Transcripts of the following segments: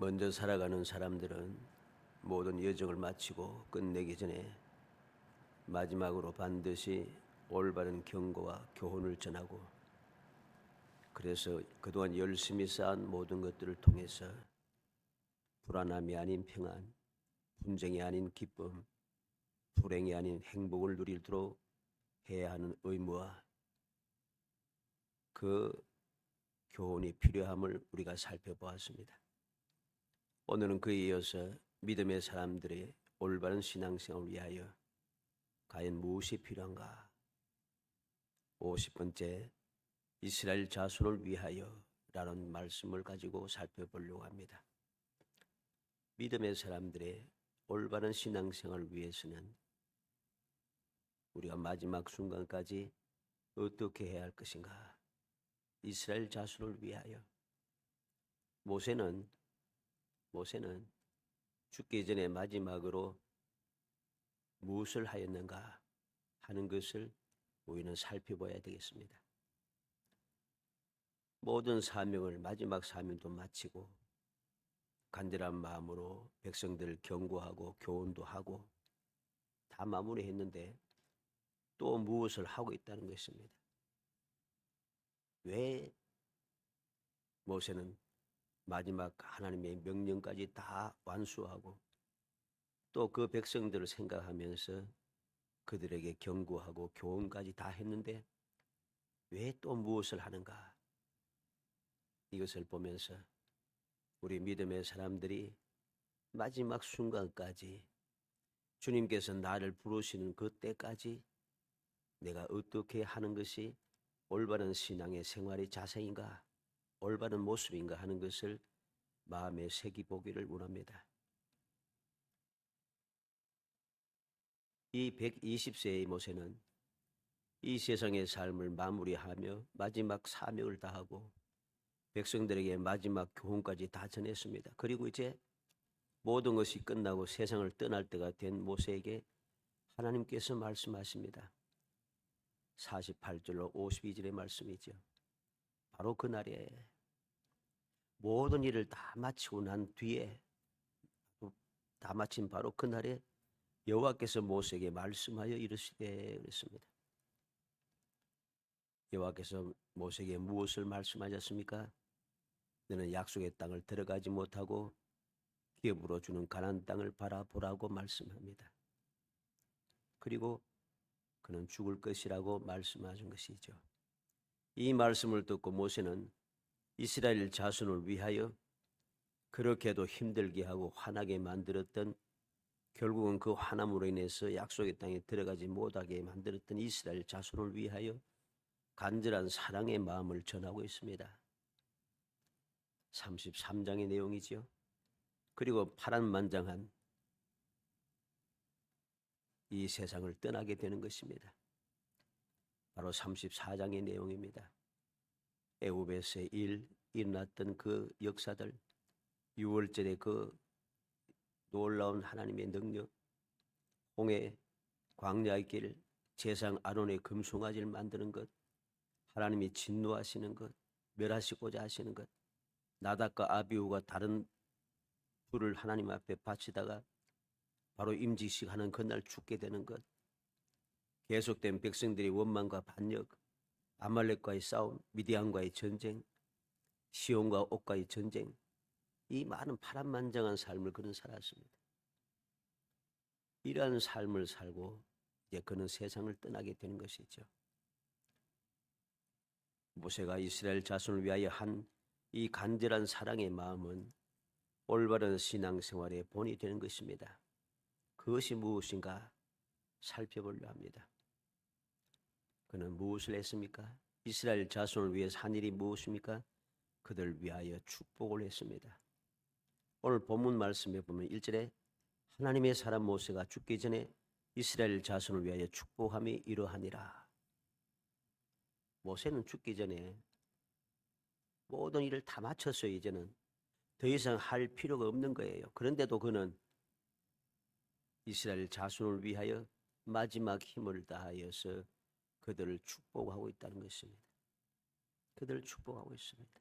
먼저 살아가는 사람들은 모든 여정을 마치고 끝내기 전에 마지막으로 반드시 올바른 경고와 교훈을 전하고, 그래서 그동안 열심히 쌓은 모든 것들을 통해서 불안함이 아닌 평안, 분쟁이 아닌 기쁨, 불행이 아닌 행복을 누리도록 해야 하는 의무와 그 교훈이 필요함을 우리가 살펴보았습니다. 오늘은 그에 이어서 믿음의 사람들의 올바른 신앙생활을 위하여 과연 무엇이 필요한가? 50번째 이스라엘 자손을 위하여 라는 말씀을 가지고 살펴보려고 합니다. 믿음의 사람들의 올바른 신앙생활을 위해서는 우리가 마지막 순간까지 어떻게 해야 할 것인가? 이스라엘 자손을 위하여 모세는 죽기 전에 마지막으로 무엇을 하였는가 하는 것을 우리는 살펴봐야 되겠습니다. 모든 사명을, 마지막 사명도 마치고 간절한 마음으로 백성들을 경고하고 교훈도 하고 다 마무리했는데 또 무엇을 하고 있다는 것입니다. 왜 모세는 마지막 하나님의 명령까지 다 완수하고 또 그 백성들을 생각하면서 그들에게 경고하고 교훈까지 다 했는데 왜 또 무엇을 하는가? 이것을 보면서 우리 믿음의 사람들이 마지막 순간까지 주님께서 나를 부르시는 그때까지 내가 어떻게 하는 것이 올바른 신앙의 생활의 자세인가, 올바른 모습인가 하는 것을 마음에 새기보기를 원합니다. 이 120세의 모세는 이 세상의 삶을 마무리하며 마지막 사명을 다하고 백성들에게 마지막 교훈까지 다 전했습니다. 그리고 이제 모든 것이 끝나고 세상을 떠날 때가 된 모세에게 하나님께서 말씀하십니다. 48절로 52절의 말씀이죠. 바로 그날에 모든 일을 다 마치고 난 뒤에, 다 마친 바로 그날에 여호와께서 모세에게 말씀하여 이르시되 그랬습니다. 여호와께서 모세에게 무엇을 말씀하셨습니까? 너는 약속의 땅을 들어가지 못하고 기업으로 주는 가나안 땅을 바라보라고 말씀합니다. 그리고 그는 죽을 것이라고 말씀하신 것이죠. 이 말씀을 듣고 모세는 이스라엘 자손을 위하여 그렇게도 힘들게 하고 화나게 만들었던, 결국은 그 화남으로 인해서 약속의 땅에 들어가지 못하게 만들었던 이스라엘 자손을 위하여 간절한 사랑의 마음을 전하고 있습니다. 33장의 내용이지요. 그리고 파란만장한 이 세상을 떠나게 되는 것입니다. 바로 34장의 내용입니다. 애굽에서 일어났던 그 역사들, 6월절의 그 놀라운 하나님의 능력, 홍해, 광야의 길, 제상 아론의 금송아지를 만드는 것, 하나님이 진노하시는 것, 멸하시고자 하시는 것, 나답과 아비후가 다른 불을 하나님 앞에 바치다가 바로 임직식하는 그날 죽게 되는 것, 계속된 백성들의 원망과 반역, 아말렉과의 싸움, 미디안과의 전쟁, 시온과 옥과의 전쟁, 이 많은 파란만장한 삶을 그는 살았습니다. 이러한 삶을 살고 이제 그는 세상을 떠나게 되는 것이죠. 모세가 이스라엘 자손을 위하여 한 이 간절한 사랑의 마음은 올바른 신앙생활의 본이 되는 것입니다. 그것이 무엇인가 살펴보려 합니다. 그는 무엇을 했습니까? 이스라엘 자손을 위해서 한 일이 무엇입니까? 그들을 위하여 축복을 했습니다. 오늘 본문 말씀에 보면 1절에 하나님의 사람 모세가 죽기 전에 이스라엘 자손을 위하여 축복함이 이러하니라. 모세는 죽기 전에 모든 일을 다 마쳤어요. 이제는 더 이상 할 필요가 없는 거예요. 그런데도 그는 이스라엘 자손을 위하여 마지막 힘을 다하여서 그들을 축복하고 있다는 것입니다. 그들을 축복하고 있습니다.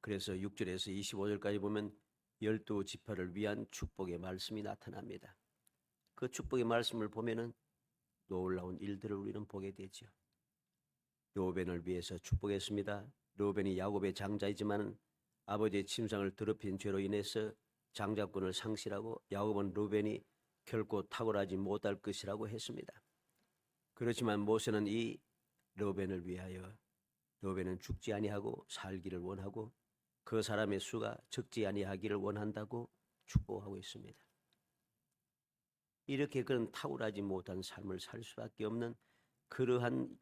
그래서 6절에서 25절까지 보면 12지파를 위한 축복의 말씀이 나타납니다. 그 축복의 말씀을 보면은 놀라운 일들을 우리는 보게 되죠. 르우벤을 위해서 축복했습니다. 르우벤이 야곱의 장자이지만 아버지의 침상을 더럽힌 죄로 인해서 장자권을 상실하고 야곱은 르우벤이 결코 탁월하지 못할 것이라고 했습니다. 그렇지만 모세는 이 르우벤을 위하여 르우벤은 죽지 아니하고 살기를 원하고 그 사람의 수가 적지 아니하기를 원한다고 축복하고 있습니다. 이렇게 그런 탁월하지 못한 삶을 살 수밖에 없는 그러한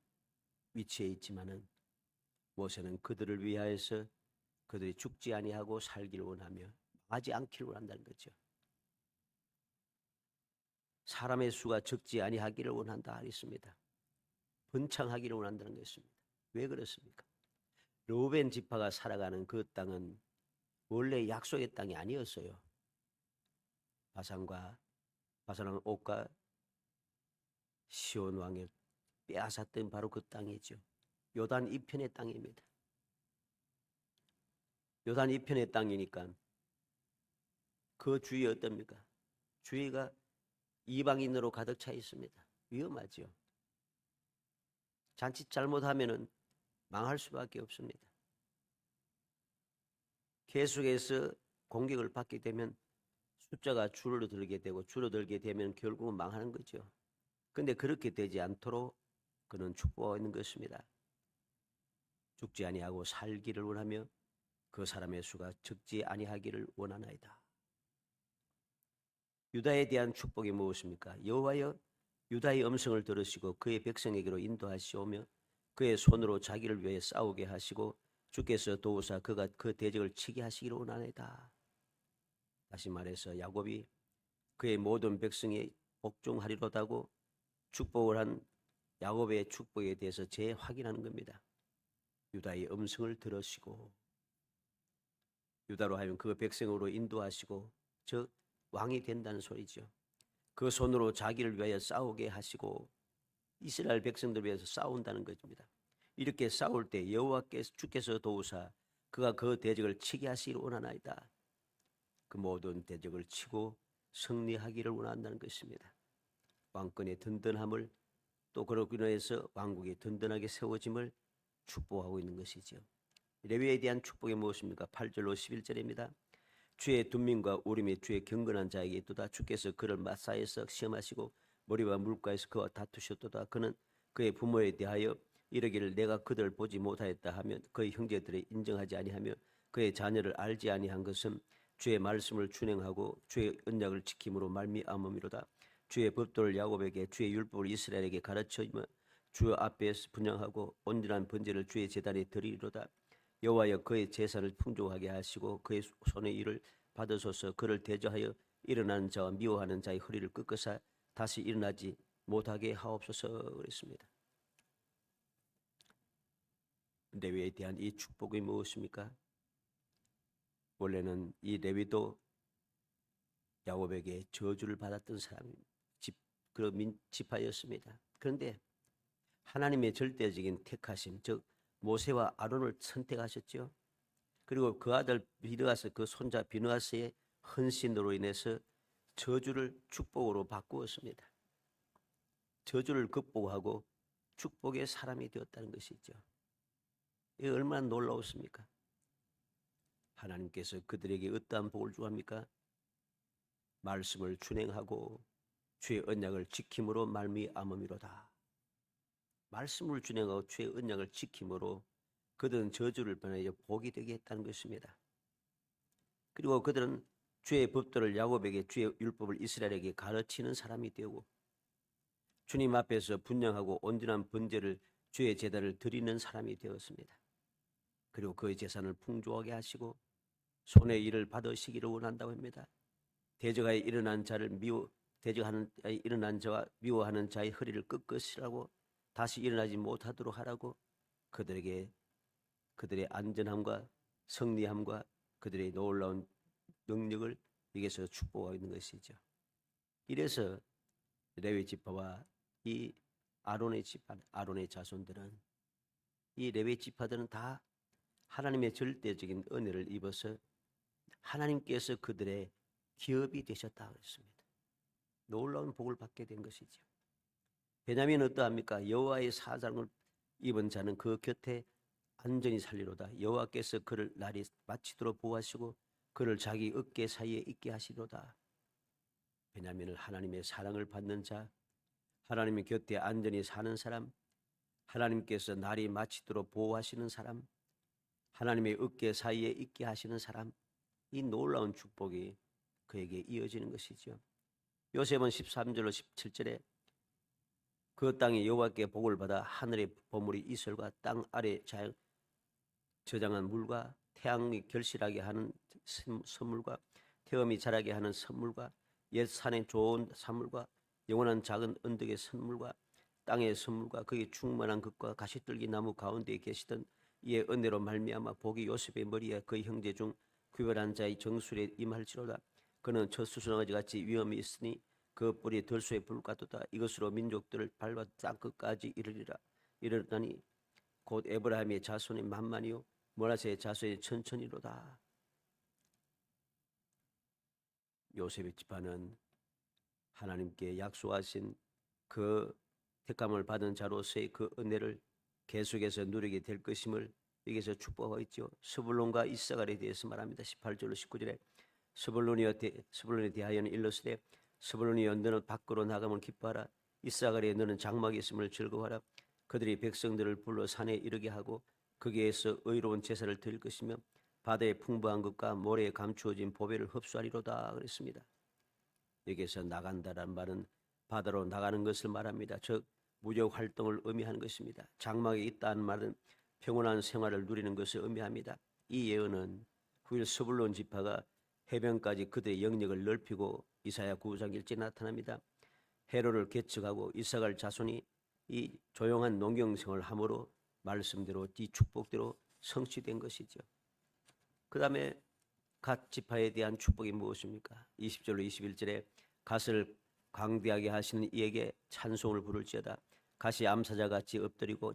위치에 있지만은 모세는 그들을 위하여서 그들이 죽지 아니하고 살기를 원하며 망하지 않기를 원한다는 거죠. 사람의 수가 적지 아니하기를 원한다 하였습니다. 번창하기를 원한다는 것입니다. 왜 그렇습니까? 르우벤 지파가 살아가는 그 땅은 원래 약속의 땅이 아니었어요. 바산왕 옥과 시온 왕을 빼앗았던 바로 그 땅이죠. 요단 이편의 땅입니다. 요단 이편의 땅이니까 그 주위에 어떻습니까? 주위가 이방인으로 가득 차 있습니다. 위험하죠. 자칫 잘못하면은 망할 수밖에 없습니다. 계속해서 공격을 받게 되면 숫자가 줄어들게 되고 줄어들게 되면 결국은 망하는 거죠. 그런데 그렇게 되지 않도록 그는 축복하고 있는 것입니다. 죽지 아니하고 살기를 원하며 그 사람의 수가 적지 아니하기를 원하나이다. 유다에 대한 축복이 무엇입니까? 여호와여 유다의 음성을 들으시고 그의 백성에게로 인도하시오며 그의 손으로 자기를 위해 싸우게 하시고 주께서 도우사 그가 그 대적을 치게 하시기를 원하나이다. 다시 말해서 야곱이 그의 모든 백성이 복종하리로다고 축복을 한 야곱의 축복에 대해서 재확인하는 겁니다. 유다의 음성을 들으시고 유다로 하여금 그 백성으로 인도하시고 즉 왕이 된다는 소리죠. 그 손으로 자기를 위하여 싸우게 하시고 이스라엘 백성들을 위해서 싸운다는 것입니다. 이렇게 싸울 때 여호와께서 주께서 도우사 그가 그 대적을 치게 하시기를 원하나이다. 그 모든 대적을 치고 승리하기를 원한다는 것입니다. 왕권의 든든함을 또 그로 인해서 왕국이 든든하게 세워짐을 축복하고 있는 것이죠. 레위에 대한 축복이 무엇입니까? 8절로 11절입니다. 주의 둔민과 우림이 주의 경건한 자에게 있도다. 주께서 그를 마사에서 시험하시고 머리와 물가에서 그와 다투셨도다. 그는 그의 부모에 대하여 이르기를 내가 그들을 보지 못하였다 하며 그의 형제들을 인정하지 아니하며 그의 자녀를 알지 아니한 것은 주의 말씀을 준행하고 주의 언약을 지킴으로 말미암음이로다. 주의 법도를 야곱에게 주의 율법을 이스라엘에게 가르치며 주 앞에서 분양하고 온전한 번제를 주의 제단에 드리리로다. 여호와여 그의 제사를 풍족하게 하시고 그의 손의 일을 받으소서. 그를 대저하여 일어나는 자와 미워하는 자의 허리를 꺾으사 다시 일어나지 못하게 하옵소서 그랬습니다. 레위에 대한 이 축복이 무엇입니까? 원래는 이 레위도 야곱에게 저주를 받았던 지파였습니다. 그런데 하나님의 절대적인 택하심, 즉 모세와 아론을 선택하셨죠. 그리고 그 아들 비느하스, 그 손자 비느하스의 헌신으로 인해서 저주를 축복으로 바꾸었습니다. 저주를 극복하고 축복의 사람이 되었다는 것이죠. 이게 얼마나 놀라웠습니까? 하나님께서 그들에게 어떠한 복을 주합니까? 말씀을 준행하고 주의 언약을 지킴으로 말미암음이로다. 말씀을 준행하고 주의 언약을 지킴으로 그들은 저주를 변하여 복이 되게 했다는 것입니다. 그리고 그들은 주의 법도를 야곱에게 주의 율법을 이스라엘에게 가르치는 사람이 되고 주님 앞에서 분양하고 온전한 번제를 주의 제단을 드리는 사람이 되었습니다. 그리고 그의 재산을 풍족하게 하시고 손의 일을 받으시기를 원한다고 합니다. 대적하여 일어난 자와 미워하는 자의 허리를 꺾으시라고 다시 일어나지 못하도록 하라고 그들에게 그들의 안전함과 승리함과 그들의 놀라운 능력을 여기서 축복하고 있는 것이죠. 이래서 레위 지파와 이 아론의 자손들은 이 레위 지파들은 다 하나님의 절대적인 은혜를 입어서 하나님께서 그들의 기업이 되셨다 그랬습니다. 놀라운 복을 받게 된 것이죠. 베냐민은 어떠합니까? 여호와의 사장을 입은 자는 그 곁에 안전히 살리로다. 여호와께서 그를 날이 마치도록 보호하시고 그를 자기 어깨 사이에 있게 하시로다. 베냐민은 하나님의 사랑을 받는 자, 하나님의 곁에 안전히 사는 사람, 하나님께서 날이 마치도록 보호하시는 사람, 하나님의 어깨 사이에 있게 하시는 사람, 이 놀라운 축복이 그에게 이어지는 것이죠. 요셉은 13절로 17절에 그 땅이 여호와께 복을 받아 하늘의 보물이 이슬과 땅 아래 저장한 물과 태양이 결실하게 하는 선물과 태음이 자라게 하는 선물과 옛 산의 좋은 산물과 영원한 작은 언덕의 선물과 땅의 선물과 그의 충만한 것과 가시떨기 나무 가운데에 계시던 이의 은혜로 말미암아 복이 요셉의 머리에 그의 형제 중 구별한 자의 정술에 임할지로다. 그는 첫 수송아지같이 위엄이 있으니 그 뿔이 들소의 불같도다. 이것으로 민족들을 밟아 땅끝까지 이르르다니 곧 에브라임의 자손이 만만이요 모나세의 자손이 천천히로다. 요셉의 지파는 하나님께 약속하신 그 택함을 받은 자로서의 그 은혜를 계속해서 누리게 될 것임을 여기서 축복하고 있죠. 스불론과 이사갈에 대해서 말합니다. 18절로 19절에 스불론에 대하여는 일러스되 스불론이여 너는 밖으로 나가면 기뻐하라. 이사갈에 너는 장막에 있음을 즐거워하라. 그들이 백성들을 불러 산에 이르게 하고 거기에서 의로운 제사를 드릴 것이며 바다의 풍부한 것과 모래에 감추어진 보배를 흡수하리로다 그랬습니다. 여기에서 나간다라는 말은 바다로 나가는 것을 말합니다. 즉 무역 활동을 의미하는 것입니다. 장막에 있다는 말은 평온한 생활을 누리는 것을 의미합니다. 이 예언은 9일 스불론 지파가 해변까지 그들의 영역을 넓히고 이사야 9장 1절에 나타납니다. 헤롯을 개척하고 이사갈 자손이 이 조용한 농경생활을 함으로 말씀대로 이 축복대로 성취된 것이죠. 그 다음에 갓 지파에 대한 축복이 무엇입니까? 20절로 21절에 갓을 광대하게 하시는 이에게 찬송을 부를지어다. 갓이 암사자같이 엎드리고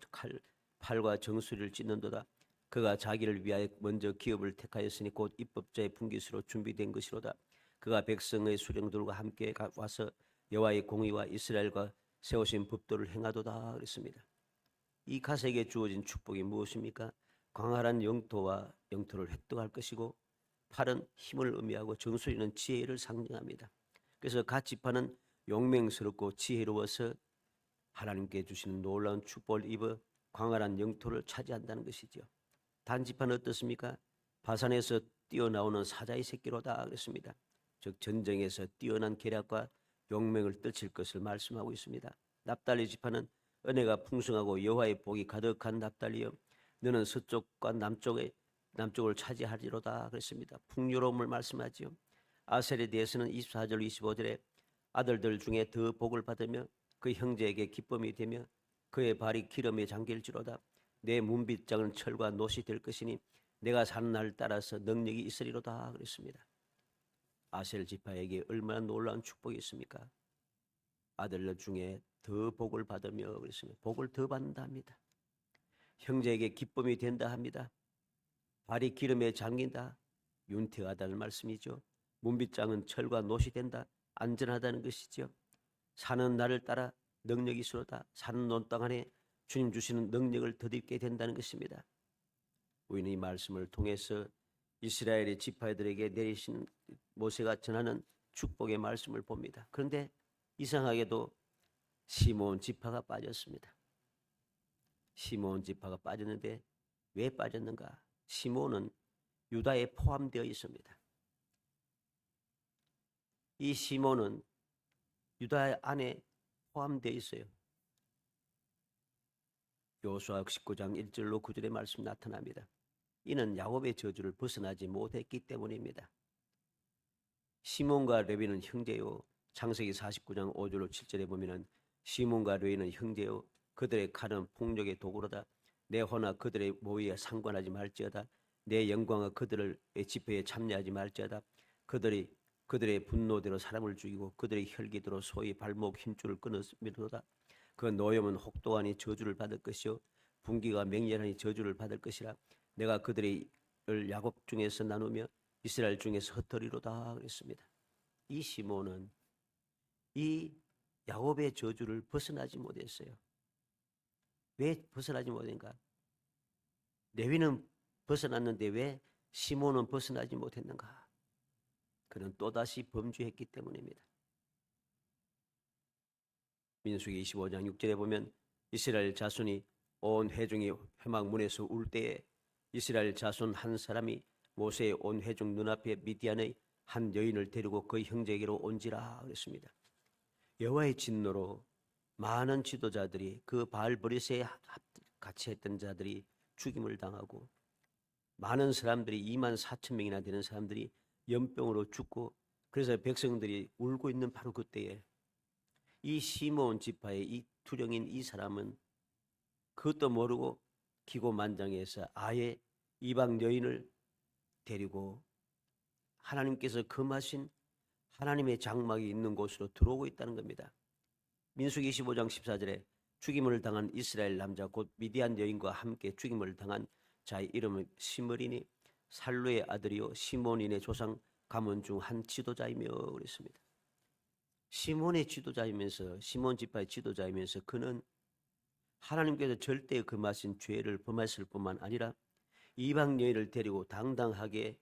팔과 정수리를 찢는도다. 그가 자기를 위하여 먼저 기업을 택하였으니 곧 입법자의 분깃으로 준비된 것이로다. 그가 백성의 수령들과 함께 와서 여호와의 공의와 이스라엘과 세우신 법도를 행하도다 그랬습니다. 이 갓에게 주어진 축복이 무엇입니까? 광활한 영토와 영토를 획득할 것이고 팔은 힘을 의미하고 정수리는 지혜를 상징합니다. 그래서 갓 지파는 용맹스럽고 지혜로워서 하나님께 주시는 놀라운 축복을 입어 광활한 영토를 차지한다는 것이죠. 단 지파는 어떻습니까? 바산에서 뛰어나오는 사자의 새끼로다 그랬습니다. 즉 전쟁에서 뛰어난 계략과 용맹을 떨칠 것을 말씀하고 있습니다. 납달리 지파는 은혜가 풍성하고 여호와의 복이 가득한 납달리여 너는 서쪽과 남쪽을 차지하리로다 그랬습니다. 풍요로움을 말씀하지요. 아셀에 대해서는 24절 25절에 아들들 중에 더 복을 받으며 그 형제에게 기쁨이 되며 그의 발이 기름에 잠길지로다. 내 문빗장은 철과 노시 될 것이니 내가 사는 날을 따라서 능력이 있으리로다 그랬습니다. 아셀 지파에게 얼마나 놀라운 축복이 있습니까? 아들들 중에 더 복을 받으며 그랬습니다. 복을 더 받는다 합니다. 형제에게 기쁨이 된다 합니다. 발이 기름에 잠긴다. 윤택하다는 말씀이죠. 문빗장은 철과 노시 된다. 안전하다는 것이죠. 사는 날을 따라 능력이 있으로다. 사는 논땅 안에 주님 주시는 능력을 덧입게 된다는 것입니다. 우리는 이 말씀을 통해서 이스라엘의 지파들에게 내리신 모세가 전하는 축복의 말씀을 봅니다. 그런데 이상하게도 시므온 지파가 빠졌습니다. 시므온 지파가 빠졌는데 왜 빠졌는가? 시므온은 유다에 포함되어 있습니다. 이 시므온은 유다 안에 포함되어 있어요. 여호수아 19장 1절로 9절의 말씀 나타납니다. 이는 야곱의 저주를 벗어나지 못했기 때문입니다. 시몬과 레위는 형제요. 창세기 49장 5절로 7절에 보면은 시몬과 레위는 형제요. 그들의 칼은 폭력의 도구로다. 내 호나 그들의 모의에 상관하지 말지어다. 내 영광과 그들의 집회에 참여하지 말지어다. 그들의 분노대로 사람을 죽이고 그들의 혈기대로 소의 발목 힘줄을 끊었으리로다. 그 노염은 혹독하니 저주를 받을 것이요 분기가 맹렬하니 저주를 받을 것이라. 내가 그들의 야곱 중에서 나누며 이스라엘 중에서 흩어리로다 그랬습니다. 이 시몬은 이 야곱의 저주를 벗어나지 못했어요. 왜 벗어나지 못했는가? 레위는 벗어났는데 왜 시몬은 벗어나지 못했는가? 그는 또다시 범죄했기 때문입니다. 민수기 25장 6절에 보면 이스라엘 자손이 온 회중이 회막문에서 울 때에 이스라엘 자손 한 사람이 모세의 온 회중 눈앞에 미디안의 한 여인을 데리고 그 형제에게로 온지라 그랬습니다. 여호와의 진노로 많은 지도자들이 그 바알버릿에 같이 했던 자들이 죽임을 당하고 많은 사람들이 2만 4천 명이나 되는 사람들이 연병으로 죽고 그래서 백성들이 울고 있는 바로 그때에 이 시므온 지파의 이 투령인 이 사람은 그것도 모르고 기고만장해서 아예 이방 여인을 데리고 하나님께서 금하신 하나님의 장막이 있는 곳으로 들어오고 있다는 겁니다. 민수기 25장 14절에 죽임을 당한 이스라엘 남자 곧 미디안 여인과 함께 죽임을 당한 자의 이름은 시므리니 살루의 아들이요 시몬인의 조상 가문 중 한 지도자이며 그랬습니다. 시몬의 지도자이면서 시몬 지파의 지도자이면서 그는 하나님께서 절대 금하신 죄를 범했을 뿐만 아니라 이방 여인을 데리고 당당하게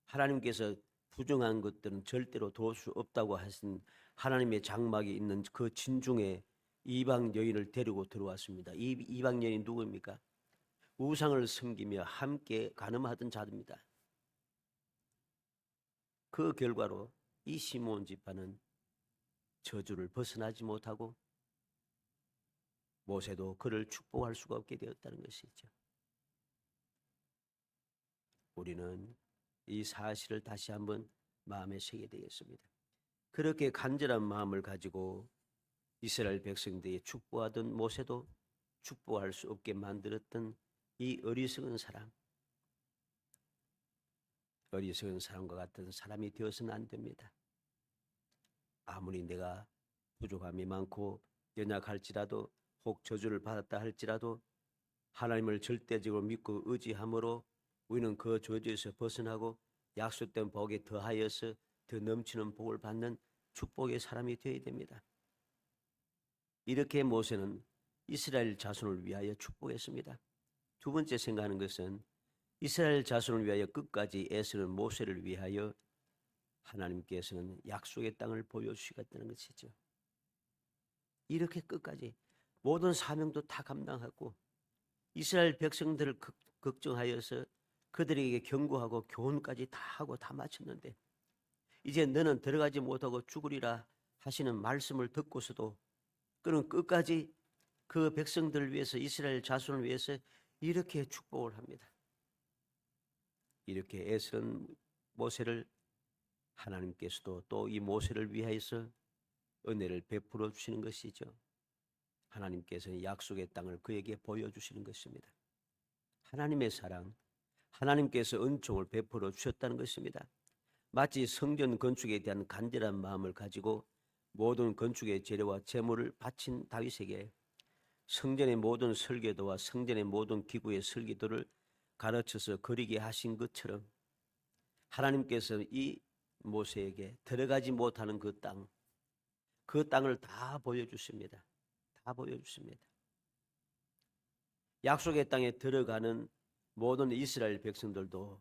하나님께서 부정한 것들은 절대로 도울 수 없다고 하신 하나님의 장막이 있는 그 진중에 이방 여인을 데리고 들어왔습니다. 이 이방 여인이 누구입니까? 우상을 섬기며 함께 간음하던 자입니다. 그 결과로 이 시므온 지파는 저주를 벗어나지 못하고 모세도 그를 축복할 수가 없게 되었다는 것이죠. 우리는 이 사실을 다시 한번 마음에 새게 되겠습니다. 그렇게 간절한 마음을 가지고 이스라엘 백성들이 축복하던 모세도 축복할 수 없게 만들었던 이 어리석은 사람, 어리석은 사람과 같은 사람이 되어서는 안 됩니다. 아무리 내가 부족함이 많고 연약할지라도 혹 저주를 받았다 할지라도 하나님을 절대적으로 믿고 의지함으로 우리는 그 저주에서 벗어나고 약속된 복에 더하여서 더 넘치는 복을 받는 축복의 사람이 되어야 됩니다. 이렇게 모세는 이스라엘 자손을 위하여 축복했습니다. 두 번째 생각하는 것은 이스라엘 자손을 위하여 끝까지 애쓰는 모세를 위하여 하나님께서는 약속의 땅을 보여주시겠다는 것이죠. 이렇게 끝까지 모든 사명도 다 감당하고 이스라엘 백성들을 걱정하여서 그들에게 경고하고 교훈까지 다 하고 다 마쳤는데 이제 너는 들어가지 못하고 죽으리라 하시는 말씀을 듣고서도 그는 끝까지 그 백성들을 위해서 이스라엘 자손을 위해서 이렇게 축복을 합니다. 이렇게 애쓰는 모세를 하나님께서도 또 이 모세를 위하여서 은혜를 베풀어 주시는 것이죠. 하나님께서는 약속의 땅을 그에게 보여주시는 것입니다. 하나님의 사랑, 하나님께서 은총을 베풀어 주셨다는 것입니다. 마치 성전 건축에 대한 간절한 마음을 가지고 모든 건축의 재료와 재물을 바친 다윗에게 성전의 모든 설계도와 성전의 모든 기구의 설계도를 가르쳐서 그리게 하신 것처럼 하나님께서 이 모세에게 들어가지 못하는 그 땅을 다 보여주십니다. 다 보여주십니다. 약속의 땅에 들어가는 모든 이스라엘 백성들도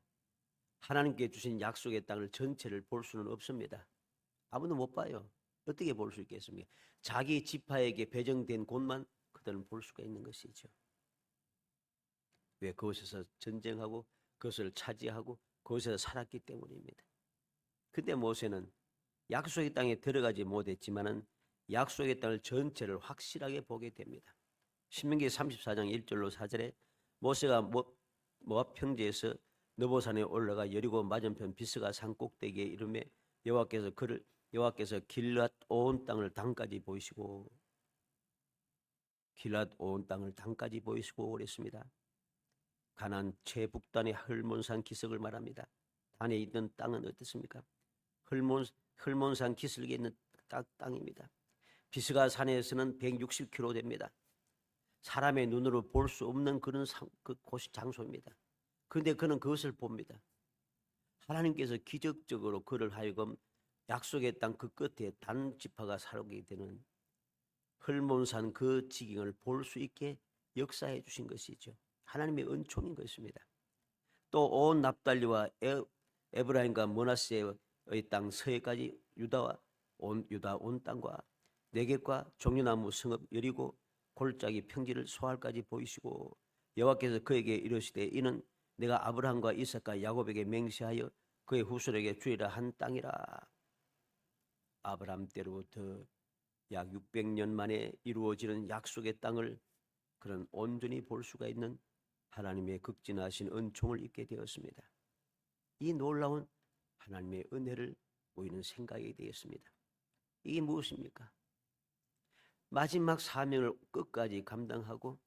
하나님께 주신 약속의 땅을 전체를 볼 수는 없습니다. 아무도 못 봐요. 어떻게 볼 수 있겠습니까? 자기 지파에게 배정된 곳만 그들은 볼 수가 있는 것이죠. 왜? 그곳에서 전쟁하고 그것을 차지하고 그곳에서 살았기 때문입니다. 그때 모세는 약속의 땅에 들어가지 못했지만은 약속의 땅을 전체를 확실하게 보게 됩니다. 신명기 34장 1절로 4절에 모세가 모압 평지에서 느보산에 올라가 여리고 맞은편 비스가 산 꼭대기에 이르매 여호와께서 길앗 온 땅을 당까지 보이시고 길앗 온 땅을 당까지 보이시고 그랬습니다. 가나안 최북단의 헐몬산 기슭을 말합니다. 단에 있는 땅은 어떻습니까? 헐몬산 기슭에 있는 땅입니다. 비스가 산에서는 160km 됩니다. 사람의 눈으로 볼 수 없는 그런 그 곳이 장소입니다. 그런데 그는 그것을 봅니다. 하나님께서 기적적으로 그를 하여금 약속의 땅 그 끝에 단 지파가 살게 되는 헐몬산 그 지경을 볼 수 있게 역사해 주신 것이죠. 하나님의 은총인 것입니다. 또 온 납달리와 에브라임과 므낫세의 땅 서해까지 유다 온 땅과 네겝과 종려나무 성읍 여리고 골짜기 평지를 소알까지 보이시고 여호와께서 그에게 이르시되 이는 내가 아브라함과 이삭과 야곱에게 맹세하여 그의 후손에게 주리라 한 땅이라. 아브라함 때로부터 약 600년 만에 이루어지는 약속의 땅을 그런 온전히 볼 수가 있는 하나님의 극진하신 은총을 입게 되었습니다. 이 놀라운 하나님의 은혜를 우리는 생각하게 되었습니다. 이게 무엇입니까? 마지막 사명을 끝까지 감당하고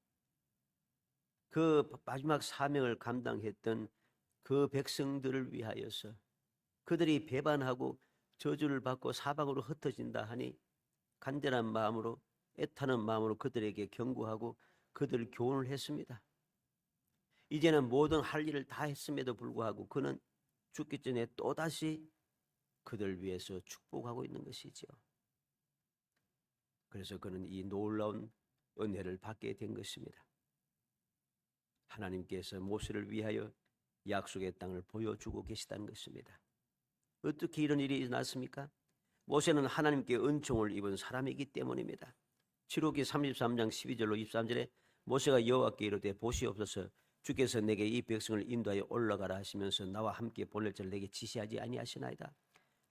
그 마지막 사명을 감당했던 그 백성들을 위하여서 그들이 배반하고 저주를 받고 사방으로 흩어진다 하니 간절한 마음으로 애타는 마음으로 그들에게 경고하고 그들을 교훈을 했습니다. 이제는 모든 할 일을 다 했음에도 불구하고 그는 죽기 전에 또다시 그들 위해서 축복하고 있는 것이죠. 그래서 그는 이 놀라운 은혜를 받게 된 것입니다. 하나님께서 모세를 위하여 약속의 땅을 보여주고 계시다는 것입니다. 어떻게 이런 일이 일어났습니까? 모세는 하나님께 은총을 입은 사람이기 때문입니다. 출애굽기 33장 12절로 23절에 모세가 여호와께 이르되 보시옵소서 주께서 내게 이 백성을 인도하여 올라가라 하시면서 나와 함께 보낼 자를 내게 지시하지 아니하시나이다.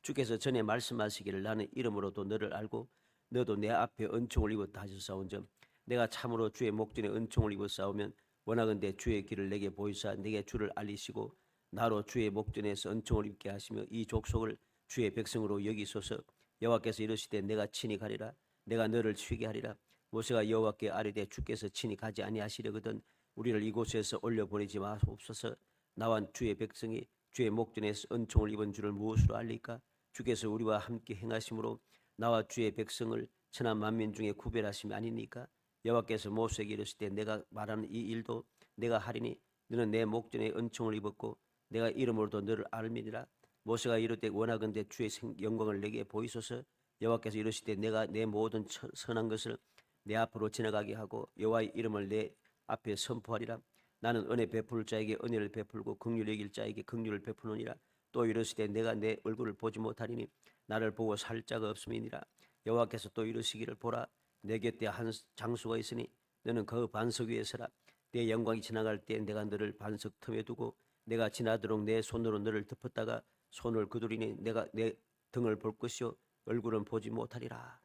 주께서 전에 말씀하시기를 나는 이름으로도 너를 알고 너도 내 앞에 은총을 입었다 하셨사온즉 내가 참으로 주의 목전에 은총을 입었사오면 원하건대 주의 길을 내게 보이사 내게 주를 알리시고 나로 주의 목전에서 은총을 입게 하시며 이 족속을 주의 백성으로 여기소서. 여호와께서 이르시되 내가 친히 가리라. 내가 너를 쉬게 하리라. 모세가 여호와께 아뢰되 주께서 친히 가지 아니하시려거든 우리를 이곳에서 올려보내지 마옵소서. 나와 주의 백성이 주의 목전에서 은총을 입은 줄을 무엇으로 알리까? 주께서 우리와 함께 행하심으로 나와 주의 백성을 천하 만민 중에 구별하심이 아니니까? 여호와께서 모세에게 이르시되 내가 말하는 이 일도 내가 하리니 너는 내 목전에 은총을 입었고 내가 이름으로도 너를 알미니라. 모세가 이르되 원하건대 주의 영광을 내게 보이소서. 여호와께서 이르시되 내가 내 모든 선한 것을 내 앞으로 지나가게 하고 여호와의 이름을 내 앞에 선포하리라. 나는 은혜 베풀 자에게 은혜를 베풀고 긍휼 여길 자에게 긍휼을 베푸느니라. 또 이르시되 내가 내 얼굴을 보지 못하리니 나를 보고 살 자가 없음이니라. 여호와께서 또 이르시기를 보라 내 곁에 한 장수가 있으니 너는 그 반석 위에 서라. 내 영광이 지나갈 때 내가 너를 반석 틈에 두고 내가 지나도록 내 손으로 너를 덮었다가 손을 그두리니 내가 내 등을 볼 것이요 얼굴은 보지 못하리라.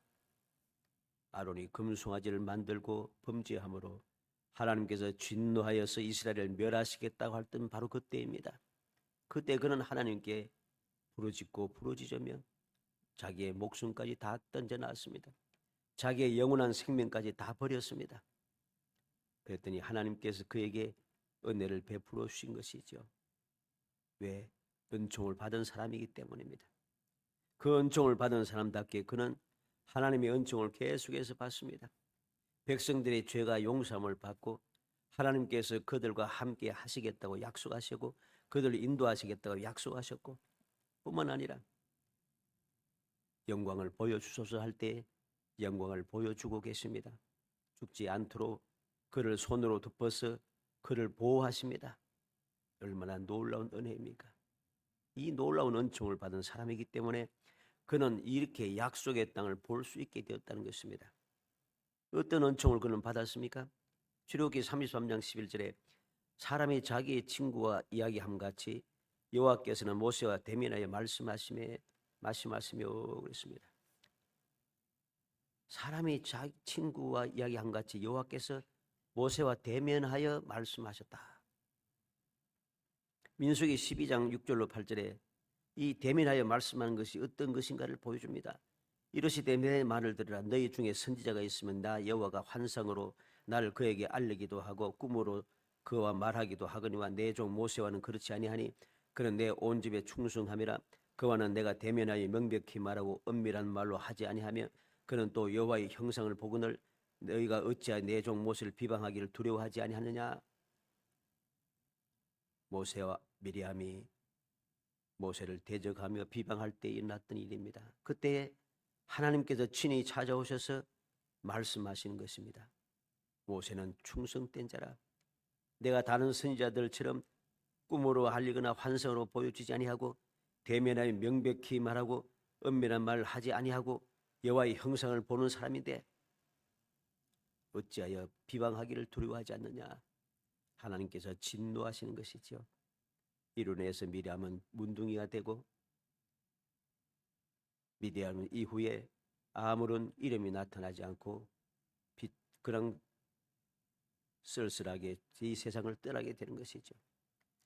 아론이 금송아지를 만들고 범죄함으로 하나님께서 진노하여서 이스라엘을 멸하시겠다고 할 때는 바로 그때입니다. 그때 그는 하나님께 부르짖고 부르짖으며 자기의 목숨까지 다 던져놨습니다. 자기의 영원한 생명까지 다 버렸습니다. 그랬더니 하나님께서 그에게 은혜를 베풀어 주신 것이죠. 왜? 은총을 받은 사람이기 때문입니다. 그 은총을 받은 사람답게 그는 하나님의 은총을 계속해서 받습니다. 백성들의 죄가 용서함을 받고 하나님께서 그들과 함께 하시겠다고 약속하시고 그들을 인도하시겠다고 약속하셨고 뿐만 아니라 영광을 보여주소서 할 때 영광을 보여주고 계십니다. 죽지 않도록 그를 손으로 덮어서 그를 보호하십니다. 얼마나 놀라운 은혜입니까? 이 놀라운 은총을 받은 사람이기 때문에 그는 이렇게 약속의 땅을 볼 수 있게 되었다는 것입니다. 어떤 은총을 그는 받았습니까? 출애굽기 33장 11절에 사람이 자기의 친구와 이야기함 같이 여호와께서는 모세와 대면하여 말씀하시며 그랬습니다. 사람이 자기 친구와 이야기함 같이 여호와께서 모세와 대면하여 말씀하셨다. 민수기 12장 6절로 8절에 이 대면하여 말씀하는 것이 어떤 것인가를 보여줍니다. 이르시되 내 말을 들으라. 너희 중에 선지자가 있으면 나 여호와가 환상으로 나를 그에게 알리기도 하고 꿈으로 그와 말하기도 하거니와 내 종 모세와는 그렇지 아니하니 그는 내 온 집에 충성함이라. 그와는 내가 대면하여 명백히 말하고 은밀한 말로 하지 아니하며 그는 또 여호와의 형상을 보거늘 너희가 어찌하여 내 종 모세를 비방하기를 두려워하지 아니하느냐? 모세와 미리암이 모세를 대적하며 비방할 때 일어났던 일입니다. 그때 하나님께서 친히 찾아오셔서 말씀하시는 것입니다. 모세는 충성된 자라. 내가 다른 선지자들처럼 꿈으로 알리거나 환상으로 보여주지 아니하고 대면하여 명백히 말하고 은밀한 말을 하지 아니하고 여호와의 형상을 보는 사람인데 어찌하여 비방하기를 두려워하지 않느냐? 하나님께서 진노하시는 것이지요. 이로 인해서 미리암은 문둥이가 되고 미디안은 이후에 아무런 이름이 나타나지 않고 그냥 쓸쓸하게 이 세상을 떠나게 되는 것이죠.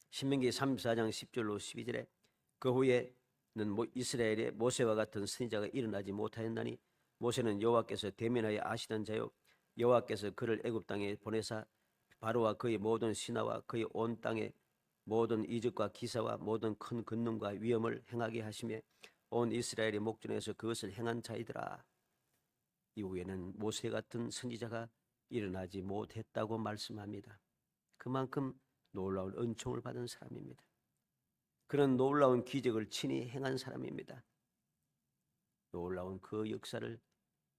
신명기 34장 10절로 12절에 그 후에는 이스라엘의 모세와 같은 선지자가 일어나지 못하였나니 모세는 여호와께서 대면하여 아시던 자요 여호와께서 그를 애굽 땅에 보내사 바로와 그의 모든 신하와 그의 온 땅에 모든 이적과 기사와 모든 큰 권능과 위엄을 행하게 하시며 온 이스라엘의 목전에서 그것을 행한 자이더라. 이후에는 모세 같은 선지자가 일어나지 못했다고 말씀합니다. 그만큼 놀라운 은총을 받은 사람입니다. 그런 놀라운 기적을 친히 행한 사람입니다. 놀라운 그 역사를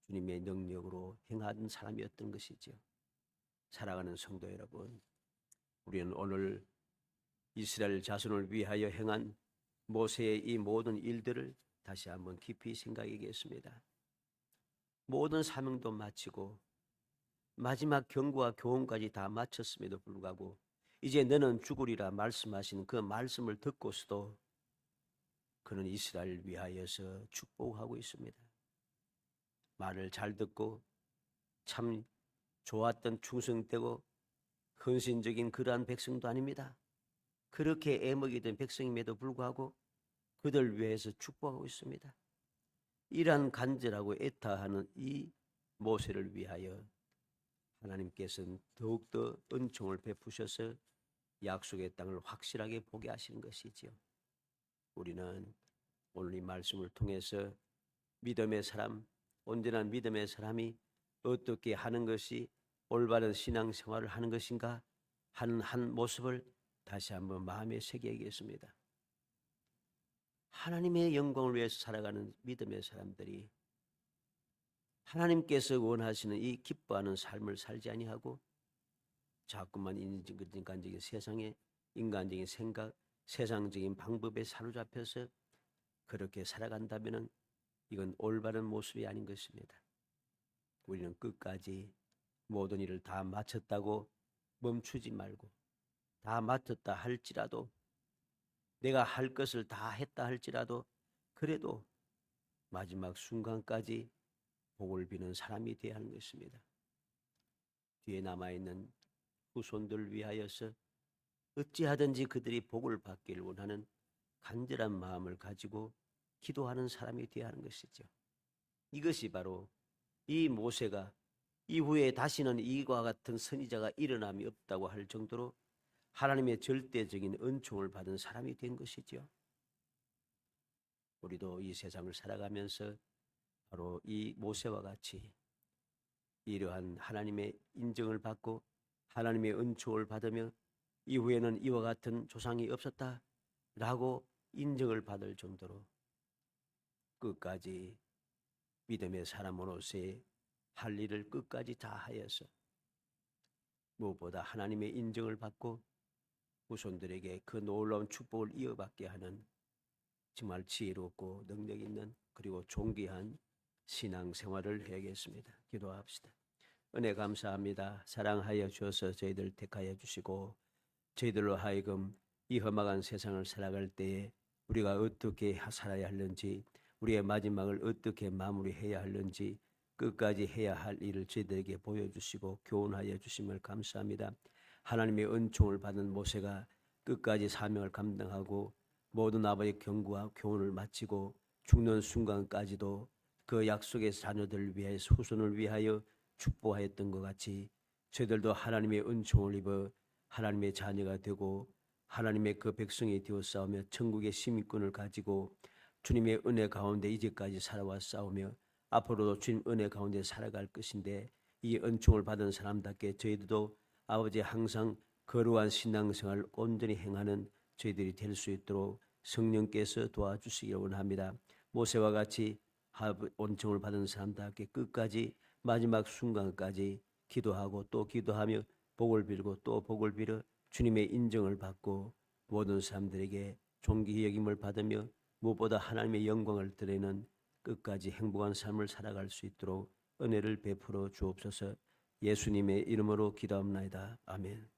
주님의 능력으로 행한 사람이었던 것이죠. 사랑하는 성도 여러분, 우리는 오늘 이스라엘 자손을 위하여 행한 모세의 이 모든 일들을 다시 한번 깊이 생각하겠습니다. 모든 사명도 마치고 마지막 경고와 교훈까지 다 마쳤음에도 불구하고 이제 너는 죽으리라 말씀하신 그 말씀을 듣고서도 그는 이스라엘을 위하여서 축복하고 있습니다. 말을 잘 듣고 참 좋았던 충성되고 헌신적인 그러한 백성도 아닙니다. 그렇게 애먹이던 백성임에도 불구하고 그들 위해서 축복하고 있습니다. 이러한 간절하고 애타하는 이 모세를 위하여 하나님께서는 더욱더 은총을 베푸셔서 약속의 땅을 확실하게 보게 하시는 것이지요. 우리는 오늘 이 말씀을 통해서 믿음의 사람, 온전한 믿음의 사람이 어떻게 하는 것이 올바른 신앙생활을 하는 것인가 하는 한 모습을 다시 한번 마음에 새겨야겠습니다. 하나님의 영광을 위해서 살아가는 믿음의 사람들이 하나님께서 원하시는 이 기뻐하는 삶을 살지 아니하고 자꾸만 인간적인 세상에 인간적인 생각, 세상적인 방법에 사로잡혀서 그렇게 살아간다면 이건 올바른 모습이 아닌 것입니다. 우리는 끝까지 모든 일을 다 마쳤다고 멈추지 말고 다 마쳤다 할지라도 내가 할 것을 다 했다 할지라도 그래도 마지막 순간까지 복을 비는 사람이 되어야 하는 것입니다. 뒤에 남아있는 후손들을 위하여서 어찌하든지 그들이 복을 받기를 원하는 간절한 마음을 가지고 기도하는 사람이 되어야 하는 것이죠. 이것이 바로 이 모세가 이후에 다시는 이와 같은 선지자가 일어남이 없다고 할 정도로 하나님의 절대적인 은총을 받은 사람이 된 것이죠. 우리도 이 세상을 살아가면서 바로 이 모세와 같이 이러한 하나님의 인정을 받고 하나님의 은총을 받으며 이후에는 이와 같은 조상이 없었다라고 인정을 받을 정도로 끝까지 믿음의 사람으로서의 할 일을 끝까지 다하여서 무엇보다 하나님의 인정을 받고 후손들에게 그 놀라운 축복을 이어받게 하는 정말 지혜롭고 능력 있는 그리고 존귀한 신앙생활을 해야겠습니다. 기도합시다. 은혜 감사합니다. 사랑하여 주셔서 저희들 택하여 주시고 저희들로 하여금 이 험악한 세상을 살아갈 때에 우리가 어떻게 살아야 하는지 우리의 마지막을 어떻게 마무리해야 하는지 끝까지 해야 할 일을 저희들에게 보여주시고 교훈하여 주심을 감사합니다. 하나님의 은총을 받은 모세가 끝까지 사명을 감당하고 모든 아버지의 경고와 교훈을 마치고 죽는 순간까지도 그 약속의 자녀들을 위해 후손을 위하여 축복하였던 것 같이 저희들도 하나님의 은총을 입어 하나님의 자녀가 되고 하나님의 그 백성이 되어 싸우며 천국의 시민권을 가지고 주님의 은혜 가운데 이제까지 살아와 싸우며 앞으로도 주님 은혜 가운데 살아갈 것인데 이 은총을 받은 사람답게 저희들도 아버지 항상 거룩한 신앙생활을 온전히 행하는 저희들이 될 수 있도록 성령께서 도와주시기를 원합니다. 모세와 같이 은총을 받은 사람답게 끝까지 마지막 순간까지 기도하고 또 기도하며 복을 빌고 또 복을 빌어 주님의 인정을 받고 모든 사람들에게 존귀 여김을 받으며 무엇보다 하나님의 영광을 드리는 끝까지 행복한 삶을 살아갈 수 있도록 은혜를 베풀어 주옵소서. 예수님의 이름으로 기도합나이다. 아멘.